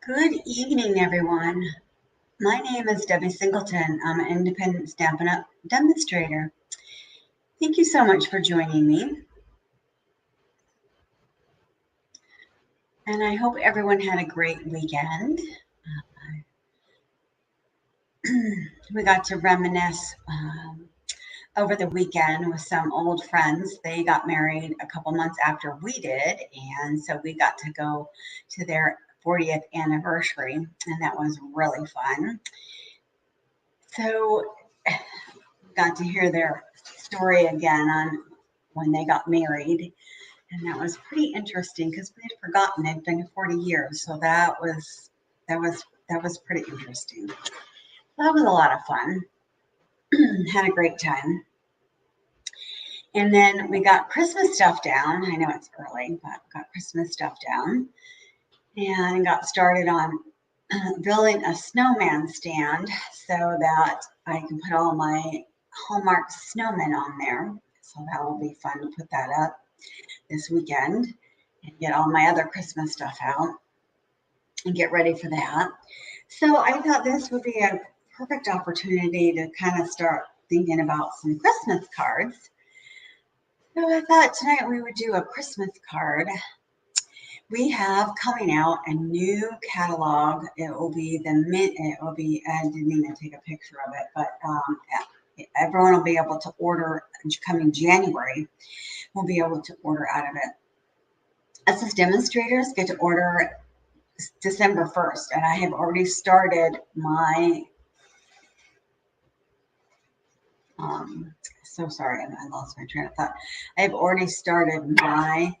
Good evening, everyone. My name is Debbie Singleton. I'm an independent Stampin' Up! Demonstrator. Thank you so much for joining me. And I hope everyone had a great weekend. We got to reminisce over the weekend with some old friends. They got married a couple months after we did, and so we got to go to their 40th anniversary, and that was really fun. So got to hear their story again on when they got married, and that was pretty interesting because we had forgotten it'd been 40 years. So that was pretty interesting. That was a lot of fun. Had a great time. And then we got Christmas stuff down. I know it's early, but got Christmas stuff down and got started on building a snowman stand so that I can put all my Hallmark snowmen on there. So that will be fun to put that up this weekend and get all my other Christmas stuff out and get ready for that. So I thought this would be a perfect opportunity to kind of start thinking about some Christmas cards. So I thought tonight we would do a Christmas card. We have coming out a new catalog. It will be I didn't even take a picture of it, but everyone will be able to order coming January. We'll be able to order out of it. Us as demonstrators get to order December 1st, and I have already started my so sorry, I lost my train of thought. I have already started my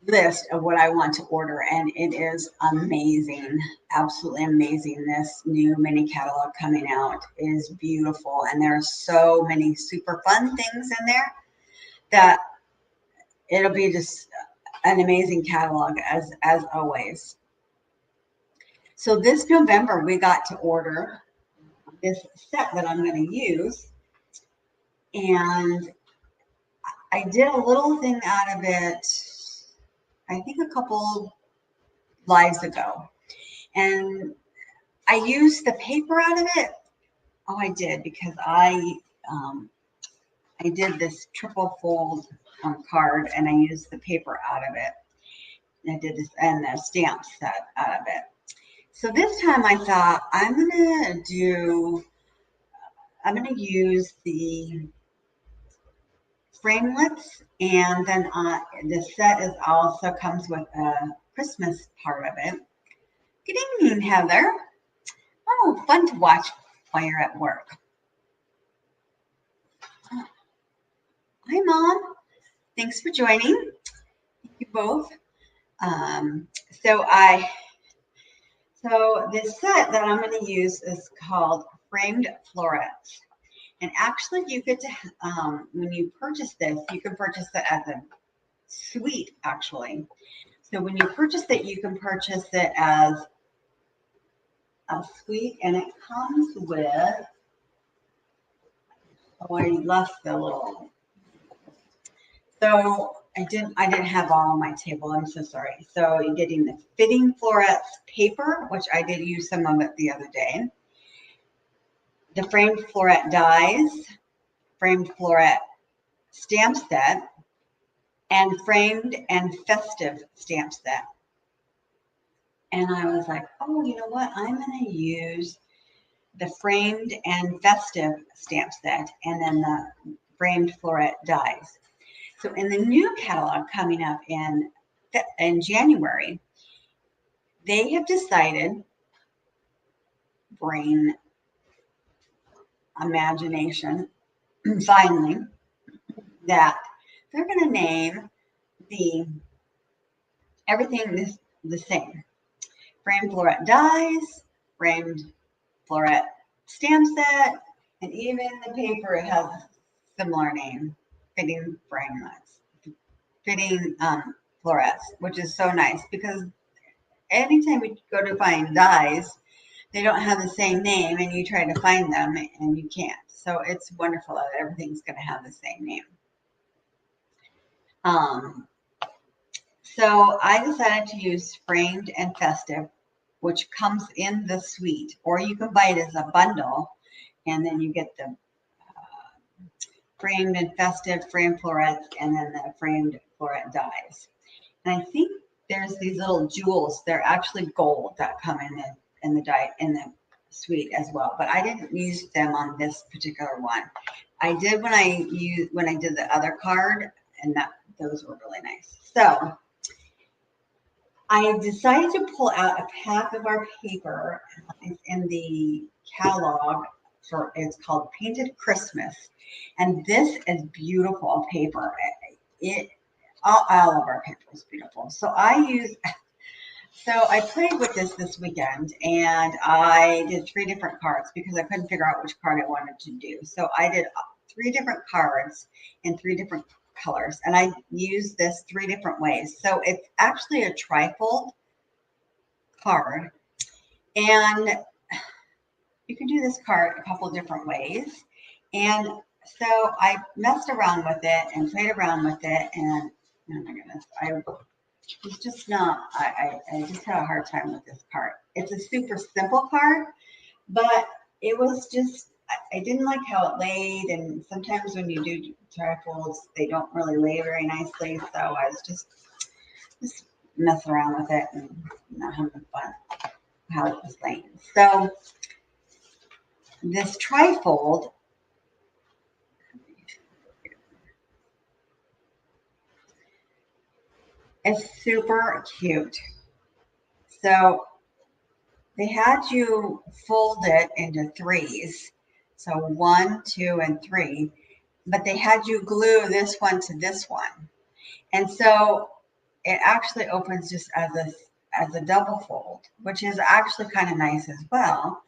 list of what I want to order, and it is amazing, absolutely amazing. This new mini catalog coming out is beautiful, and there are so many super fun things in there that it'll be just an amazing catalog as always. So this November we got to order this set that I'm going to use, and I did a little thing out of it, I think a couple lives ago, and I used the paper out of it. Oh, I did, because I did this triple fold card, and I used the paper out of it. I did this and the stamp set out of it. So this time I thought I'm gonna use the framelets, and then the set also comes with a Christmas part of it. Good evening, Heather. Oh, fun to watch while you're at work. Hi, Mom. Thanks for joining. Thank you both. So this set that I'm going to use is called Framed Florets. And actually, you get to, when you purchase this, you can purchase it as a suite, actually. So when you purchase it, you can purchase it as a suite, and it comes with, oh, I left the little, so I didn't have all on my table. I'm so sorry. So you're getting the fitting florets paper, which I did use some of it the other day. The Framed Floret Dies, Framed Floret Stamp Set, and Framed and Festive Stamp Set. And I was like, oh, you know what? I'm going to use the Framed and Festive Stamp Set and then the Framed Floret Dies. So in the new catalog coming up in January, they have decided, brain imagination, finally, that they're going to name everything the same. Framed Floret Dies, Framed Floret Stamp Set, and even the paper has a similar name, Fitting Florets, which is so nice, because anytime we go to find dies, they don't have the same name, and you try to find them and you can't. So it's wonderful that everything's going to have the same name. So I decided to use Framed and Festive which comes in the suite, or you can buy it as a bundle, and then you get the framed and festive, framed florets, and then the framed floret dies. And I think there's these little jewels. They're actually gold that come in the suite as well. But I didn't use them on this particular one. I did when I did the other card, and those were really nice. So I decided to pull out a pack of our paper in the catalog it's called Painted Christmas. And this is beautiful paper. All of our paper is beautiful. So I played with this weekend, and I did 3 different cards because I couldn't figure out which card I wanted to do. So I did 3 different cards in 3 different colors, and I used this 3 different ways. So it's actually a trifold card, and you can do this card a couple different ways. And so I messed around with it and played around with it, and oh my goodness, it's just not, I just had a hard time with this card. It's a super simple card, but it was just, I didn't like how it laid, and sometimes when you do trifolds, they don't really lay very nicely, so I was just messing around with it and not having fun how it was laying. So this trifold, is super cute. So they had you fold it into 3s. So 1, 2, and 3, but they had you glue this one to this one. And so it actually opens just as a double fold, which is actually kind of nice as well.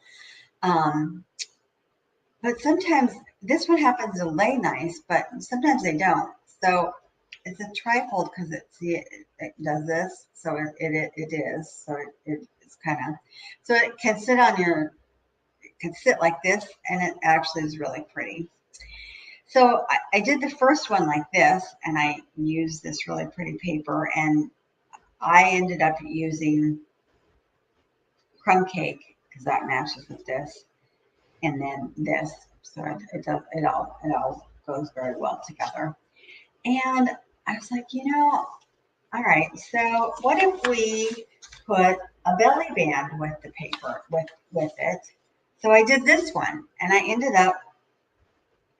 But sometimes this one happens to lay nice, but sometimes they don't. So it's a trifold because it does this, so it is. So it's kind of, so it can sit like this, and it actually is really pretty. So I did the first one like this, and I used this really pretty paper, and I ended up using crumb cake because that matches with this, and then this. So it all goes very well together. And I was like, all right, so what if we put a belly band with the paper, with it? So I did this one, and I ended up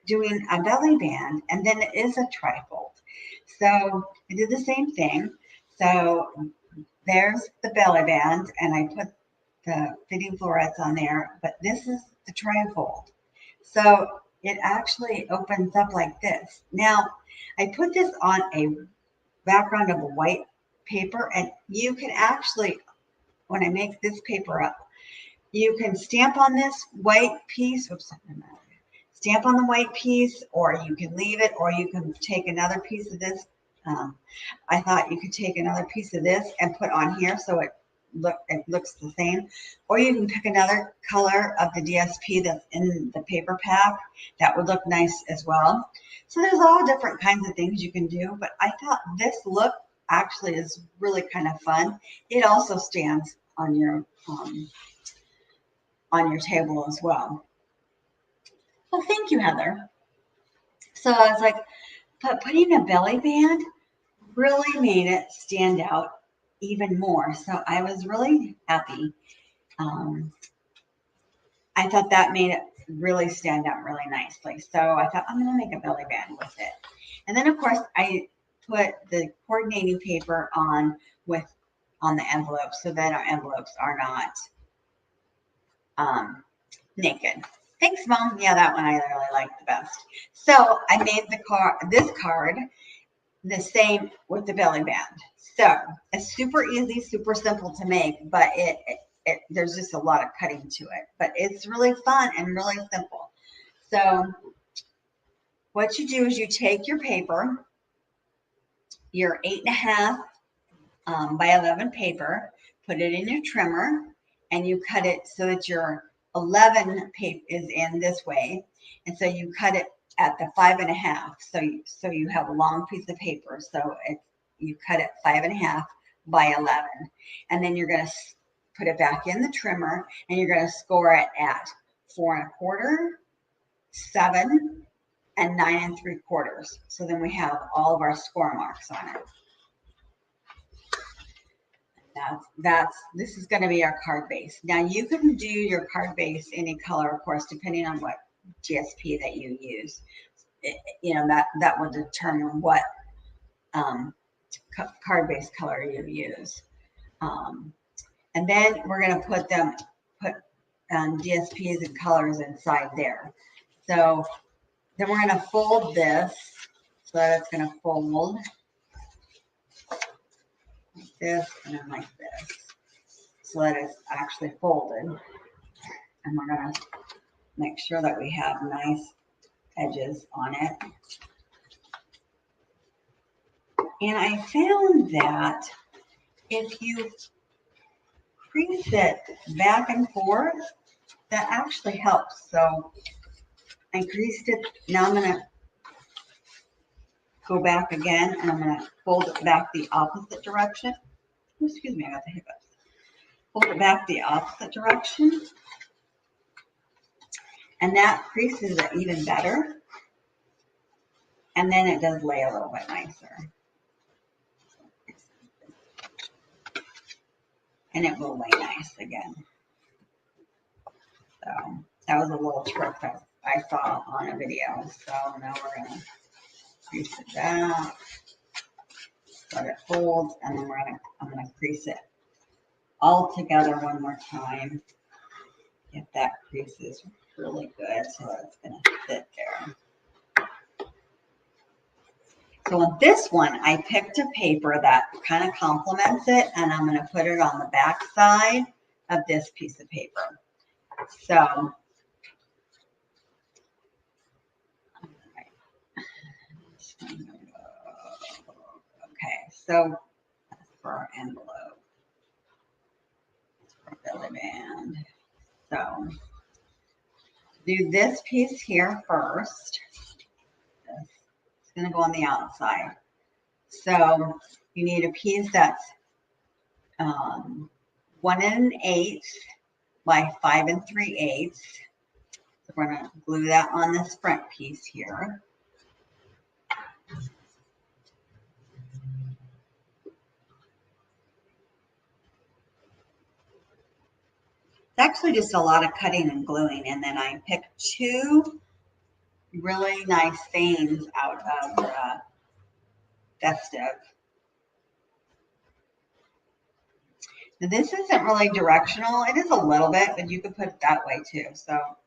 doing a belly band, and then it is a trifold. So I did the same thing. So there's the belly band, and I put the fitting florets on there, but this is the trifold. So it actually opens up like this. Now, I put this on a background of a white paper, and you can actually, when I make this paper up, you can stamp on this white piece. Stamp on the white piece, or you can leave it, or you can take another piece of this. I thought you could take another piece of this and put on here so it looks the same, or you can pick another color of the DSP that's in the paper pack that would look nice as well. So there's all different kinds of things you can do, but I thought this look actually is really kind of fun. It also stands on your table as well. Well, thank you, Heather. So I was like, but putting a belly band really made it stand out even more. So I was really happy. I thought that made it really stand out really nicely. So I thought I'm going to make a belly band with it. And then, of course, I put the coordinating paper on the envelopes so that our envelopes are not naked. Thanks, Mom. Yeah, that one I really liked the best. So I made this card the same with the belly band. So it's super easy, super simple to make, but there's just a lot of cutting to it. But it's really fun and really simple. So what you do is you take your paper, your 8.5 by 11 paper, put it in your trimmer, and you cut it so that your 11 paper is in this way, and so you cut it at the 5.5. So you have a long piece of paper. So you cut it 5.5 by 11, and then you're going to put it back in the trimmer, and you're going to score it at 4 1/4, 7, and 9 3/4. So then we have all of our score marks on it. This is going to be our card base. Now you can do your card base any color, of course, depending on what DSP that you use. You know, that will determine what card base color you use. And then we're going to put DSPs and colors inside there. So then we're going to fold this so that it's going to fold like this and then like this, so that it's actually folded. And we're going to make sure that we have nice edges on it. And I found that if you crease it back and forth, that actually helps. So I creased it. Now I'm going to go back again, and I'm going to fold it back the opposite direction. Oh, excuse me, I got the hiccups. Fold it back the opposite direction. And that creases it even better. And then it does lay a little bit nicer. And it will lay nice again. So that was a little trick that I saw on a video. So now we're going to crease it back, let it fold, and then I'm going to crease it all together one more time. If that crease is really good, so it's going to fit there. So on this one, I picked a paper that kind of complements it, and I'm going to put it on the back side of this piece of paper. So, okay, so that's for our envelope. That's for belly band. So, do this piece here first. It's going to go on the outside. So you need a piece that's 1 1/8 by 5 3/8. So we're going to glue that on this front piece here. It's actually just a lot of cutting and gluing, and then I picked 2 really nice veins out of the festive. Now this isn't really directional. It is a little bit, but you could put it that way too. So,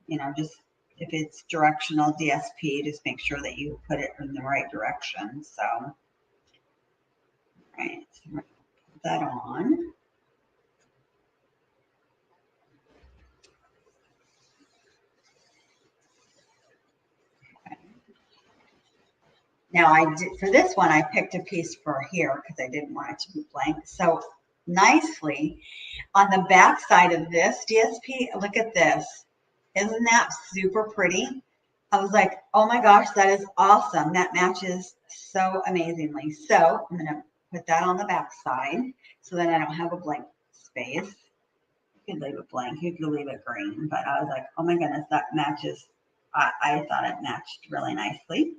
you know, just if it's directional DSP, just make sure that you put it in the right direction. So, all right, so we're going to put that on. Now for this one, I picked a piece for here because I didn't want it to be blank. So nicely on the back side of this DSP, look at this. Isn't that super pretty? I was like, oh my gosh, that is awesome. That matches so amazingly. So I'm going to put that on the back side so that I don't have a blank space. You could leave it blank. You could leave it green. But I was like, oh my goodness, that matches. I thought it matched really nicely.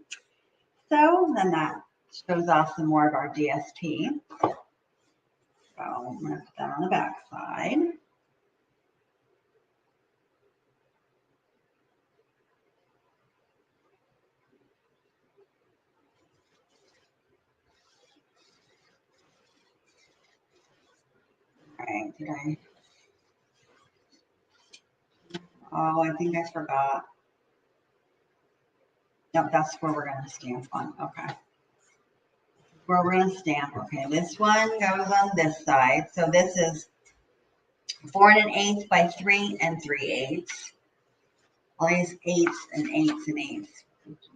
So then that shows off some more of our DSP. So I'm going to put that on the back side. All right, Oh, I think I forgot. Nope, that's where we're going to stamp on. Okay. Where we're going to stamp. Okay, this one goes on this side. So this is 4 1/8 by 3 3/8. All these 8s and 8s and 8s.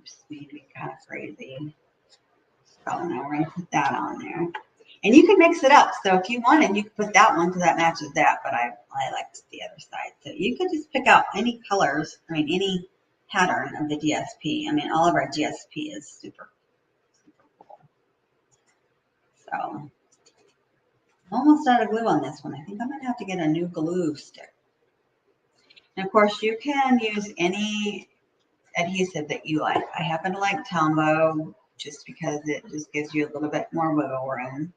Just made me kind of crazy. So now we're going to put that on there. And you can mix it up. So if you wanted, you could put that one because that matches that. But I liked the other side. So you could just pick out any colors. I mean, any pattern of the DSP. I mean, all of our DSP is super cool. So almost out of glue on this one. I think I'm going to have to get a new glue stick. And of course, you can use any adhesive that you like. I happen to like Tombow just because it just gives you a little bit more wiggle room.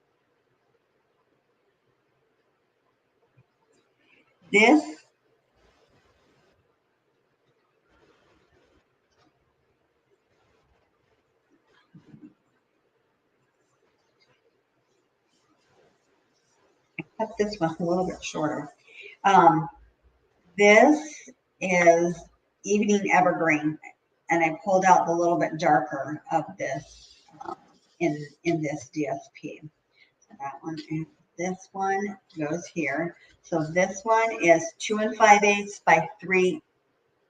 This I cut this one a little bit shorter. This is Evening Evergreen, and I pulled out the little bit darker of this in this DSP. So that one and this one goes here. So this one is 2 5/8 by 3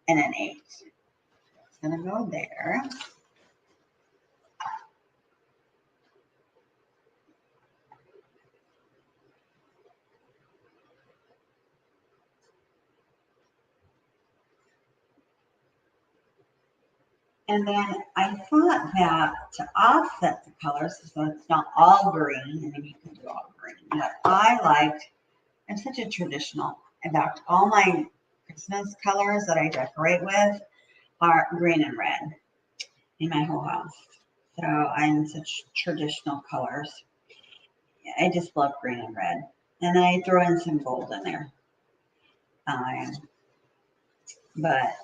1/8. It's gonna go there. And then I thought that to offset the colors, so it's not all green, and then you can do all green, but I'm such a traditional. In fact, all my Christmas colors that I decorate with are green and red in my whole house. So I'm such traditional colors. I just love green and red. And then I throw in some gold in there. But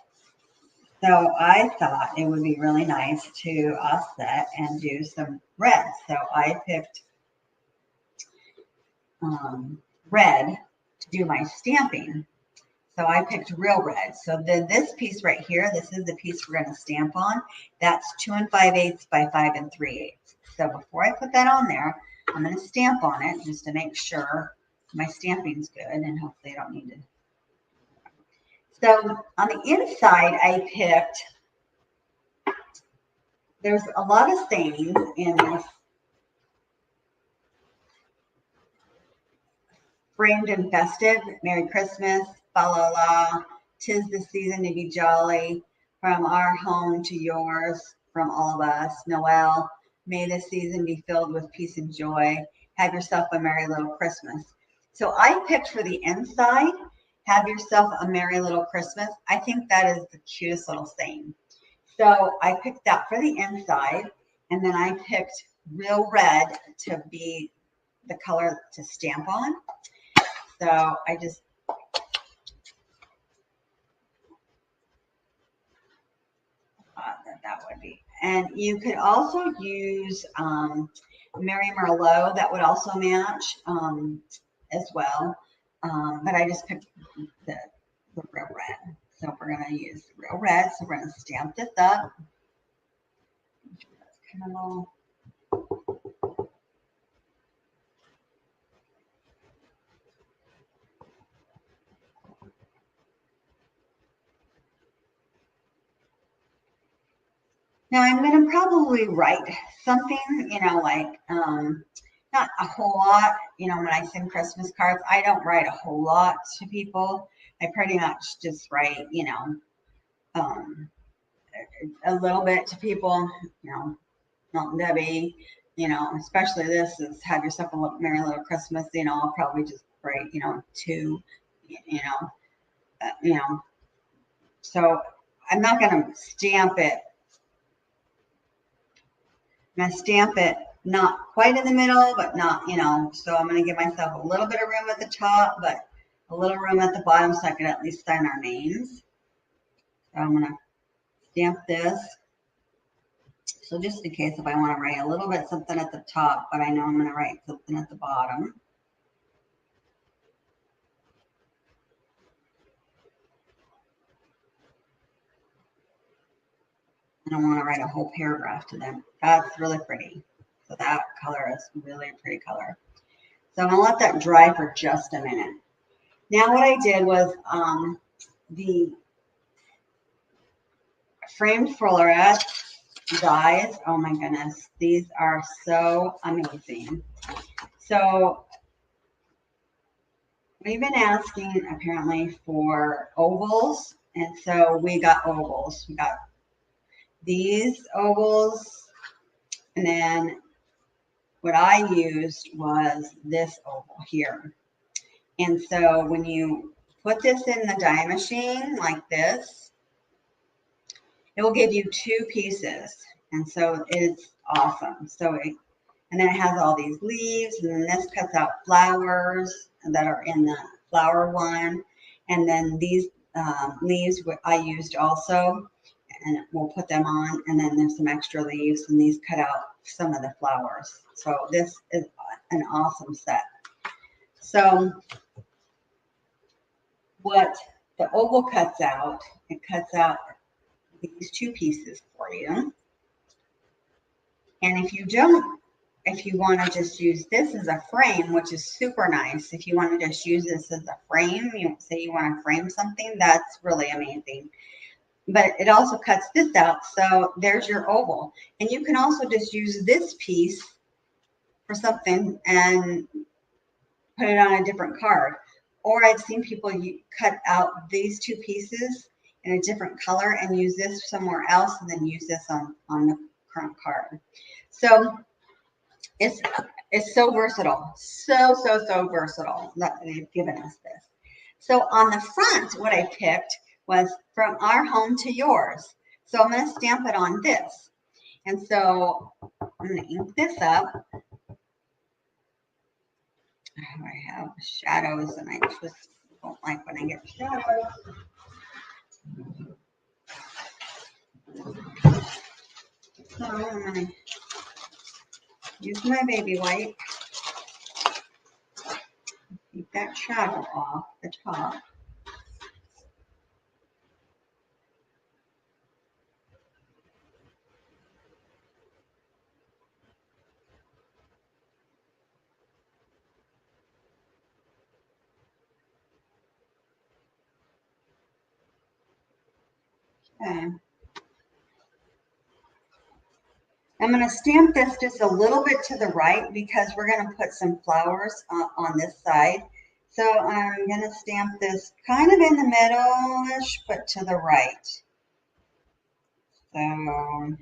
so I thought it would be really nice to offset and do some red. So I picked red to do my stamping. So I picked real red. So then this piece right here, this is the piece we're going to stamp on. That's 2 5/8 by 5 3/8. So before I put that on there, I'm going to stamp on it just to make sure my stamping's good, and hopefully I don't need to. So on the inside, I picked, there's a lot of sayings in this Framed and Festive, Merry Christmas, fa la la, 'tis the season to be jolly, from our home to yours, from all of us, Noel, may this season be filled with peace and joy, have yourself a merry little Christmas. So I picked for the inside, have yourself a merry little Christmas. I think that is the cutest little saying. So I picked that for the inside, and then I picked real red to be the color to stamp on. So I just thought that would be. And you could also use Mary Merlot. That would also match as well. But I just picked the real red. So we're going to use real red. So we're going to stamp this up. That's kind of all. Now I'm going to probably write something, like not a whole lot. When I send Christmas cards, I don't write a whole lot to people. I pretty much just write, a little bit to people, Milton Debbie, especially this is have yourself a merry little Christmas. I'll probably just write, two, so I'm not going to stamp it. I'm going to stamp it not quite in the middle, but not, so I'm going to give myself a little bit of room at the top, but a little room at the bottom so I can at least sign our names. So I'm going to stamp this. So just in case if I want to write a little bit something at the top, but I know I'm going to write something at the bottom. I don't want to write a whole paragraph to them. That's really pretty. So that color is really a pretty color. So I'm going to let that dry for just a minute. Now what I did was the Framed Florets Dies. Oh my goodness. These are so amazing. So we've been asking apparently for ovals. And so we got ovals. We got these ovals, and then what I used was this oval here. And so when you put this in the die machine like this, it will give you 2 pieces. And so it's awesome. And then it has all these leaves, and then this cuts out flowers that are in the flower one. And then these leaves I used also, and we'll put them on. And then there's some extra leaves, and these cut out some of the flowers. So this is an awesome set. So what the oval cuts out, it cuts out these 2 pieces for you. And if you want to just use this as a frame, which is super nice, if you want to just use this as a frame, you say you want to frame something, that's really amazing. But it also cuts this out, so there's your oval. And you can also just use this piece for something and put it on a different card. Or I've seen people cut out these 2 pieces in a different color and use this somewhere else, and then use this on the current card. So it's so versatile, so versatile that they've given us this. So on the front, what I picked was from our home to yours. So I'm going to stamp it on this. And so I'm going to ink this up. I have shadows, and I just don't like when I get shadows. So I'm going to use my baby wipe. Keep that shadow off the top. Okay. I'm going to stamp this just a little bit to the right because we're going to put some flowers on this side. So I'm going to stamp this kind of in the middle-ish, but to the right. So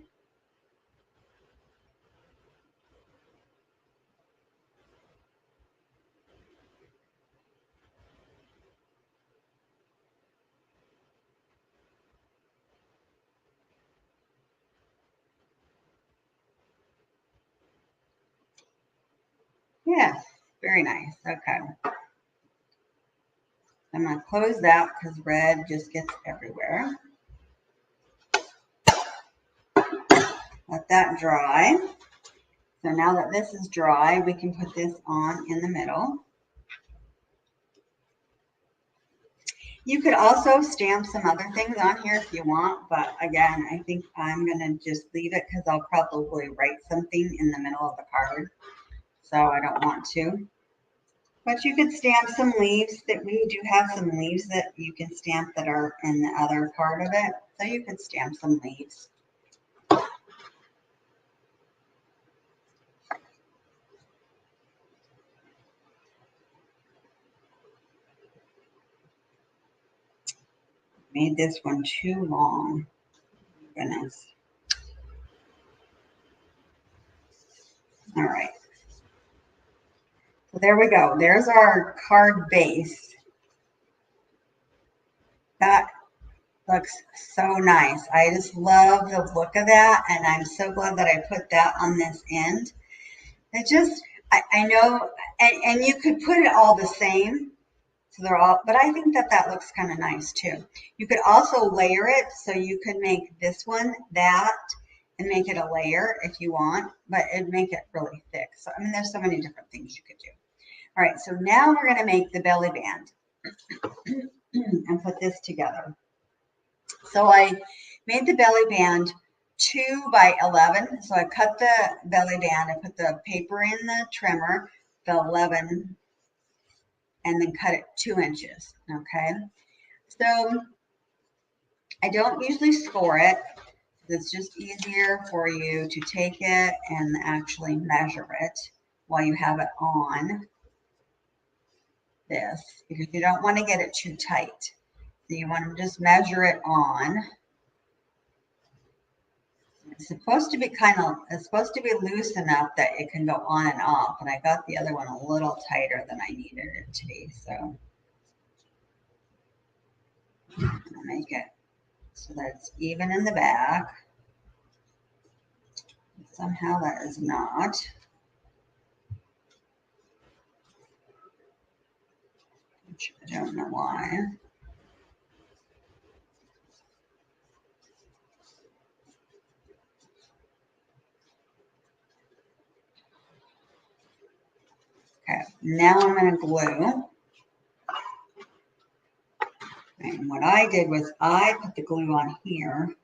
yes, very nice. Okay. I'm going to close that because red just gets everywhere. Let that dry. So now that this is dry, we can put this on in the middle. You could also stamp some other things on here if you want, but again, I think I'm going to just leave it because I'll probably write something in the middle of the card. So I don't want to. But you could stamp some leaves. That we do have some leaves that you can stamp that are in the other part of it. So you could stamp some leaves. Made this one too long. Goodness. All right. So there we go. There's our card base. That looks so nice. I just love the look of that, and I'm so glad that I put that on this end. It just, I know, and you could put it all the same, so they're all, but I think that looks kind of nice too. You could also layer it, so you could make this one that, and make it a layer if you want, but it'd make it really thick. So, I mean, there's so many different things you could do. All right, so now we're going to make the belly band and put this together. So I made the belly band 2 by 11. So I cut the belly band, I put the paper in the trimmer, the 11, and then cut it 2 inches. Okay. So I don't usually score it. It's just easier for you to take it and actually measure it while you have it on this, because you don't want to get it too tight. So you want to just measure it on. It's supposed to be it's supposed to be loose enough that it can go on and off. And I got the other one a little tighter than I needed it to be. So I'll make it so that it's even in the back. Somehow that is not. Which I don't know why. Okay, now I'm going to glue. And what I did was I put the glue on here.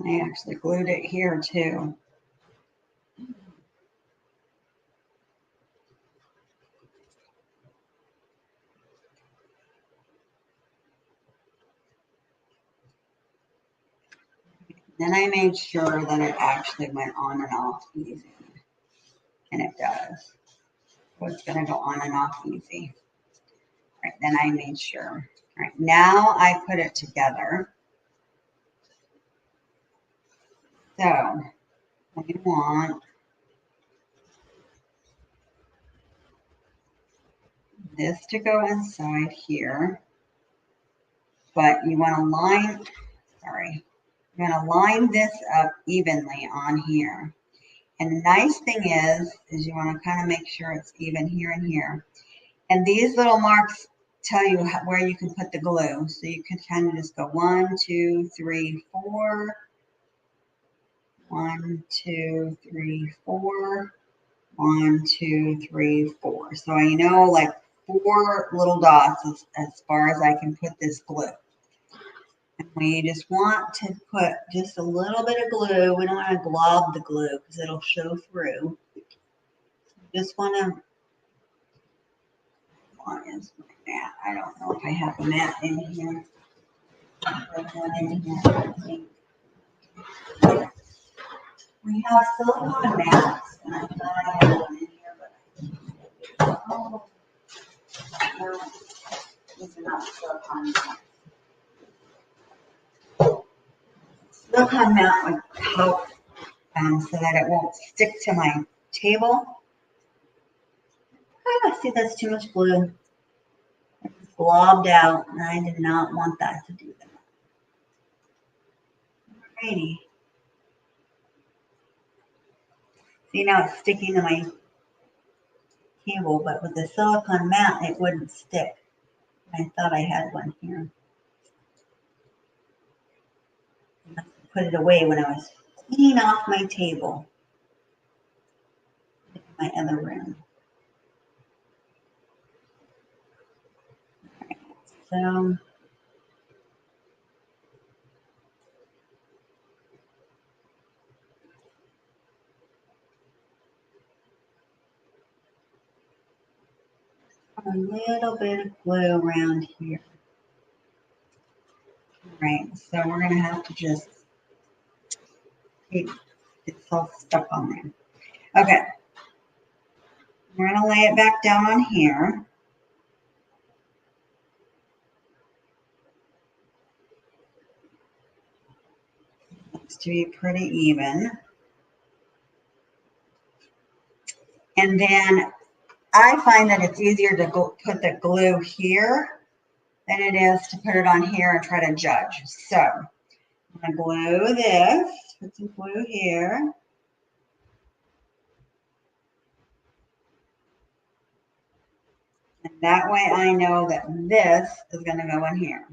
I actually glued it here too. Then I made sure that it actually went on and off easy. And it does. So it's going to go on and off easy. All right, then I made sure. All right, now I put it together. So we want this to go inside here. But you want to line, sorry, you want to line this up evenly on here. And the nice thing is you want to kind of make sure it's even here and here. And these little marks tell you where you can put the glue. So you can kind of just go 1, 2, 3, 4. 1, 2, 3, 4. 1, 2, 3, 4. So I know like 4 little dots as far as I can put this glue. And we just want to put just a little bit of glue. We don't want to glob the glue because it'll show through. Just want to, why is my mat? I don't know if I have a mat in here. We have silicone mats, and I thought I had one in here, but oh, no, these are not silicone mats. Silicone mat would help so that it won't stick to my table. Ah, see, that's too much glue. It's blobbed out, and I did not want that to do that. Alrighty. See, now it's sticking to my table, but with the silicone mat, it wouldn't stick. I thought I had one here. I put it away when I was cleaning off my table in my other room. Right, so a little bit of glue around here. Right, so we're going to have to just keep it all stuck on there. Okay, we're going to lay it back down on here. Looks to be pretty even. And then I find that it's easier to put the glue here than it is to put it on here and try to judge. So I'm going to glue this, put some glue here. And that way I know that this is going to go in here.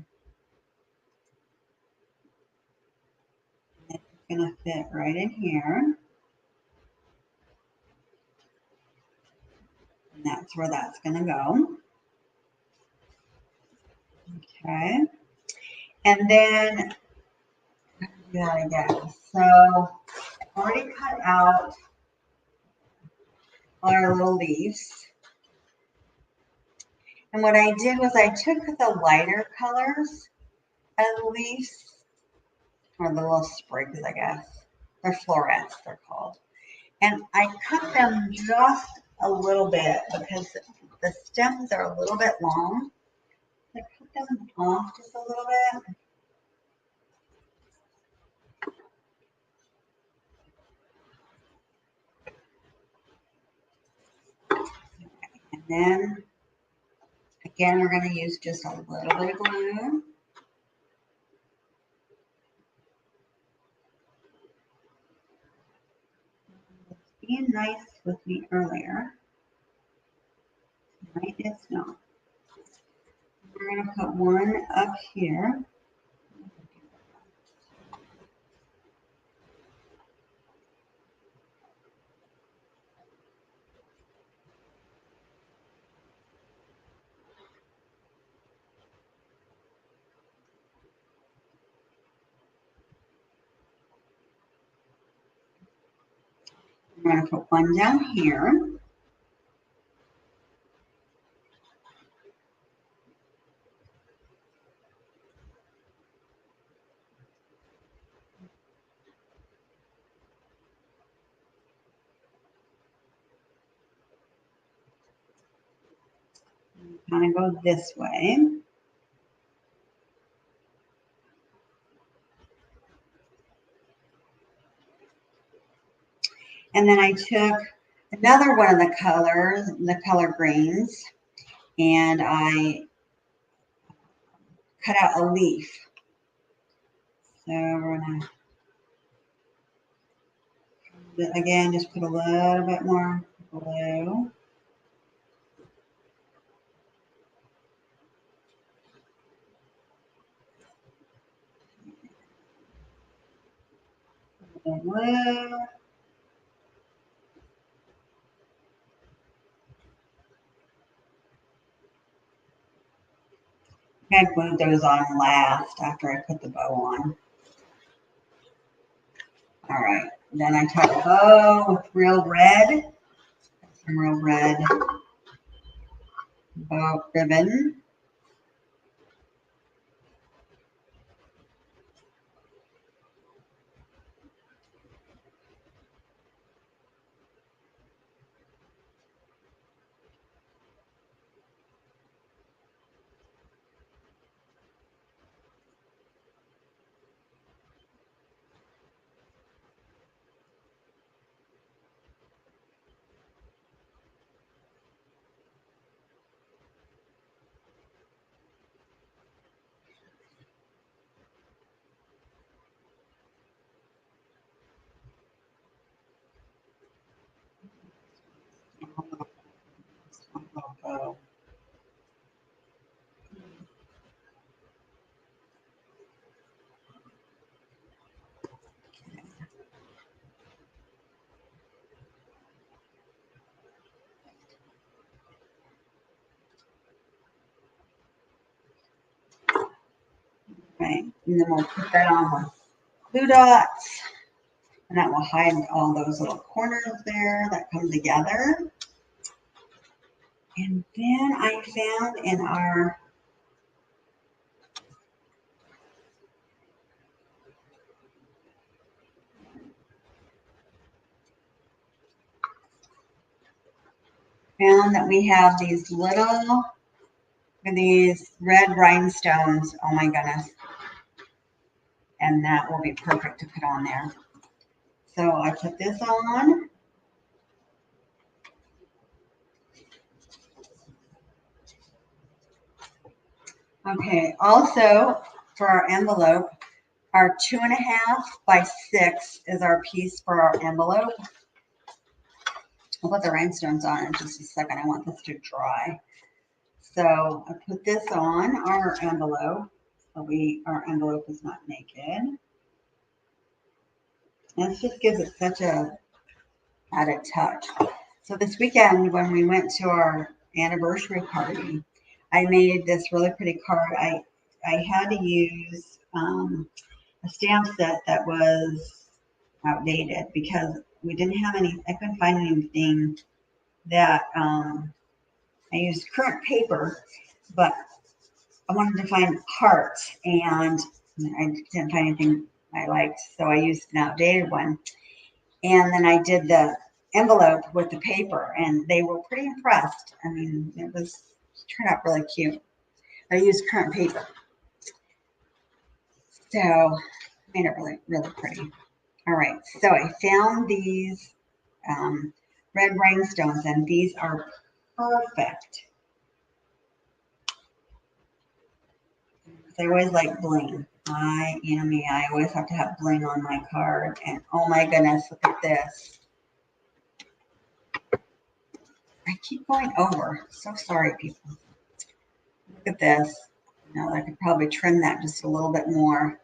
It's going to fit right in here. And that's where that's going to go. Okay. And then, do that again. So I've already cut out our little leaves. And what I did was I took the lighter colors of the leaves, or the little sprigs, I guess. They're florets, they're called. And I cut them just a little bit because the stems are a little bit long. I cut them off just a little bit. And then, again, we're going to use just a little bit of glue. Being nice with me earlier. Right, it's not. We're going to put one up here. I'm going to put one down here. Kind of go this way. And then I took another one of the colors, the color greens, and I cut out a leaf. So we're gonna, again, just put a little bit more blue. Blue. I glued those on last after I put the bow on. All right, then I took a bow with real red, some real red bow ribbon. Bow. Right, and then we'll put that on with glue dots, and that will hide all those little corners there that come together. And then I found in our that we have these little, these red rhinestones. Oh my goodness. And that will be perfect to put on there. So I put this on. Okay, also for our envelope, our 2.5 by 6 is our piece for our envelope. I'll put the rhinestones on in just a second. I want this to dry. So I put this on our envelope. So our envelope is not naked. And it just gives it such a added touch. So this weekend when we went to our anniversary party, I made this really pretty card. I had to use a stamp set that was outdated because we didn't have any, I couldn't find anything that, I used current paper, but I wanted to find hearts and I didn't find anything I liked. So I used an outdated one. And then I did the envelope with the paper, and they were pretty impressed. I mean, it turned out really cute. I used current paper, so made it really, really pretty. All right, so I found these red rhinestones, and these are perfect. I always like bling. I always have to have bling on my card. And oh my goodness, look at this. I keep going over. So sorry, people. Look at this. I could probably trim that just a little bit more.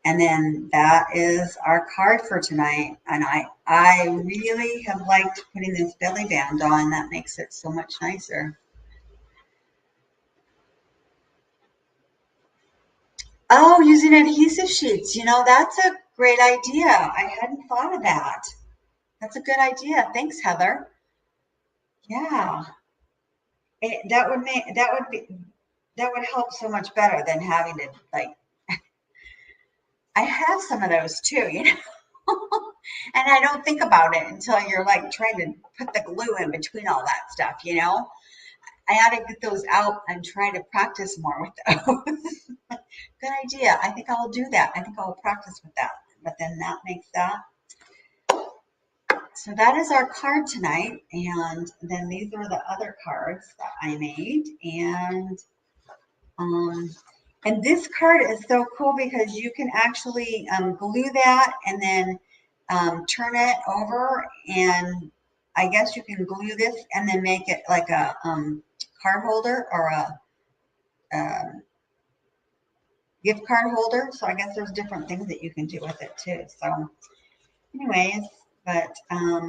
And then that is our card for tonight. And I really have liked putting this belly band on. That makes it so much nicer. Oh, using adhesive sheets. That's a great idea. I hadn't thought of that. That's a good idea. Thanks, Heather. Yeah. That would help so much better than having to I have some of those too, and I don't think about it until you're like trying to put the glue in between all that stuff, I ought to get those out and try to practice more with those. Good idea. I think I'll do that. I think I'll practice with that. But then that makes that. So that is our card tonight. And then these are the other cards that I made. And this card is so cool because you can actually glue that and then turn it over, and I guess you can glue this and then make it like a card holder or a gift card holder. So I guess there's different things that you can do with it too. So anyways, but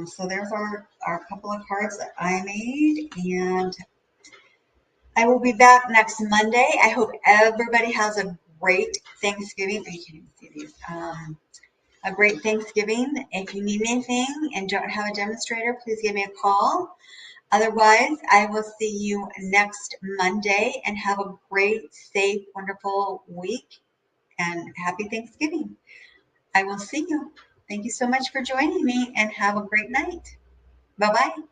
so there's our couple of cards that I made, and I will be back next Monday. I hope everybody has a great Thanksgiving. You can't even see these. A great Thanksgiving. If you need anything and don't have a demonstrator, please give me a call. Otherwise, I will see you next Monday, and have a great, safe, wonderful week, and happy Thanksgiving. I will see you. Thank you so much for joining me, and have a great night. Bye-bye.